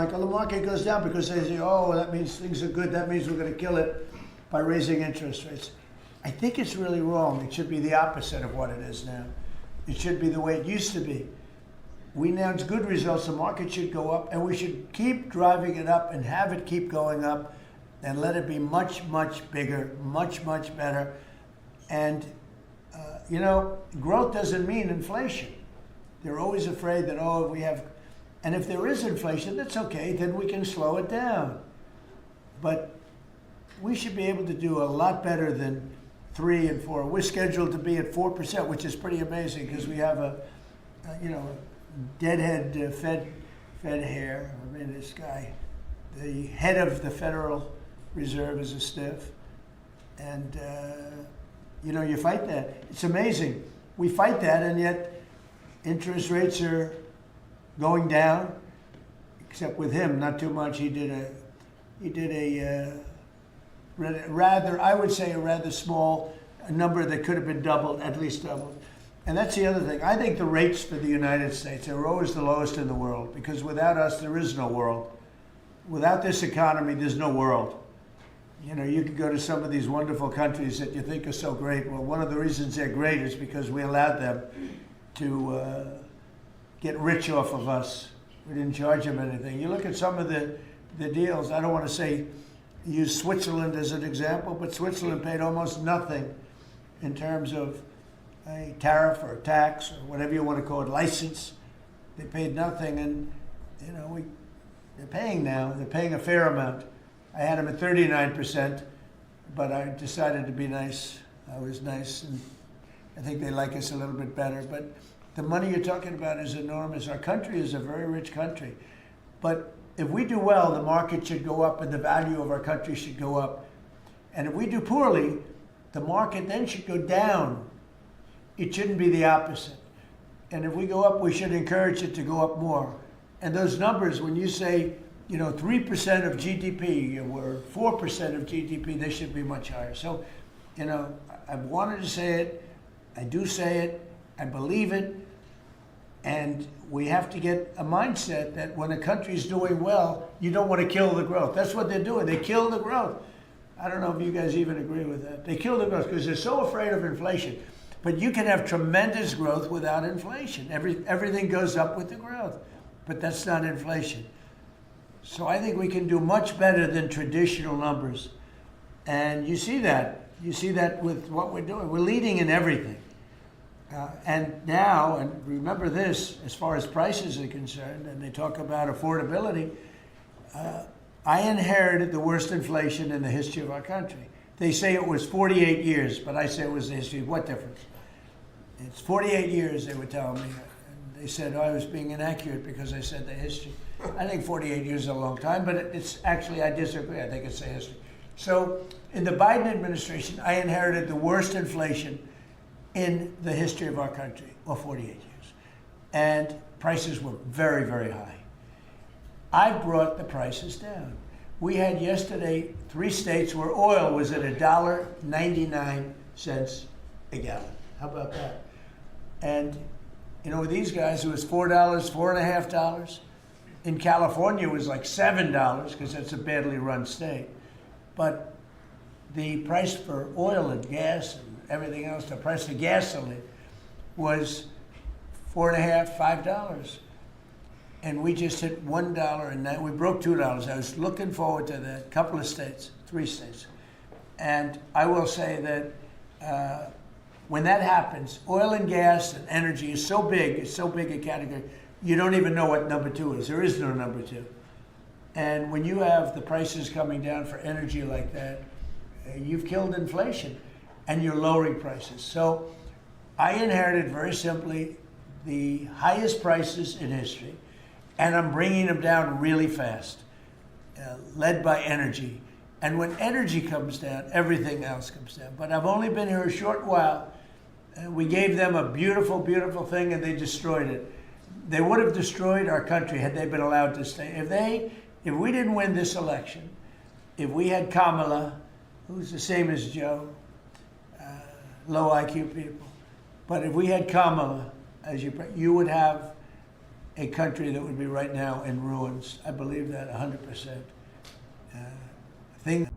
Like, the market goes down because they say, oh, that means things are good. That means we're going to kill it by raising interest rates. I think it's really wrong. It should be the opposite of what it is now. It should be the way it used to be. We announce good results, the market should go up, and we should keep driving it up and have it keep going up and let it be much, much bigger, much, much better. And, growth doesn't mean inflation. They're always afraid that, and if there is inflation, that's okay, then we can slow it down. But we should be able to do a lot better than 3 and 4. We're scheduled to be at 4%, which is pretty amazing because we have a deadhead Fed hair. I mean, this guy, the head of the Federal Reserve is a stiff. And, you fight that. It's amazing. We fight that, and yet interest rates are going down, except with him, not too much. He did a rather small number that could have been doubled, at least doubled. And that's the other thing. I think the rates for the United States are always the lowest in the world, because without us, there is no world. Without this economy, there's no world. You could go to some of these wonderful countries that you think are so great. Well, one of the reasons they're great is because we allowed them to get rich off of us. We didn't charge them anything. You look at some of the deals. I don't want to use Switzerland as an example, but Switzerland paid almost nothing in terms of a tariff or a tax or whatever you want to call it, license. They paid nothing, and they're paying now. They're paying a fair amount. I had them at 39%, but I decided to be nice. I was nice, and I think they like us a little bit better. But the money you're talking about is enormous. Our country is a very rich country. But if we do well, the market should go up and the value of our country should go up. And if we do poorly, the market then should go down. It shouldn't be the opposite. And if we go up, we should encourage it to go up more. And those numbers, when you say, 3% of GDP or 4% of GDP, they should be much higher. So, I've wanted to say it. I do say it. I believe it. And we have to get a mindset that when a country's doing well, you don't want to kill the growth. That's what they're doing. They kill the growth. I don't know if you guys even agree with that. They kill the growth because they're so afraid of inflation. But you can have tremendous growth without inflation. Everything goes up with the growth. But that's not inflation. So I think we can do much better than traditional numbers. And you see that. You see that with what we're doing. We're leading in everything. And now, and remember this, as far as prices are concerned, and they talk about affordability, I inherited the worst inflation in the history of our country. They say it was 48 years, but I say it was the history. What difference? It's 48 years, they were telling me. And they said I was being inaccurate because I said the history. I think 48 years is a long time, but it's actually, I disagree. I think it's the history. So in the Biden administration, I inherited the worst inflation in the history of our country, 48 years. And prices were very, very high. I brought the prices down. We had yesterday 3 states where oil was at $1.99 a gallon. How about that? And, with these guys, it was $4, $4.50. In California, it was like $7 because that's a badly run state. But the price for oil and gas and everything else, the price of gasoline was $4.50, $5. And we just hit $1, and we broke $2. I was looking forward to that. Couple of states, 3 states. And I will say that when that happens, oil and gas and energy is so big, it's so big a category, you don't even know what number 2 is. There is no number 2. And when you have the prices coming down for energy like that, you've killed inflation and you're lowering prices. So I inherited, very simply, the highest prices in history, and I'm bringing them down really fast, led by energy. And when energy comes down, everything else comes down. But I've only been here a short while. We gave them a beautiful, beautiful thing, and they destroyed it. They would have destroyed our country had they been allowed to stay. If we didn't win this election, if we had Kamala, who's the same as Joe, low IQ people, but if we had Kamala, you would have a country that would be right now in ruins. I believe that 100%. Thing.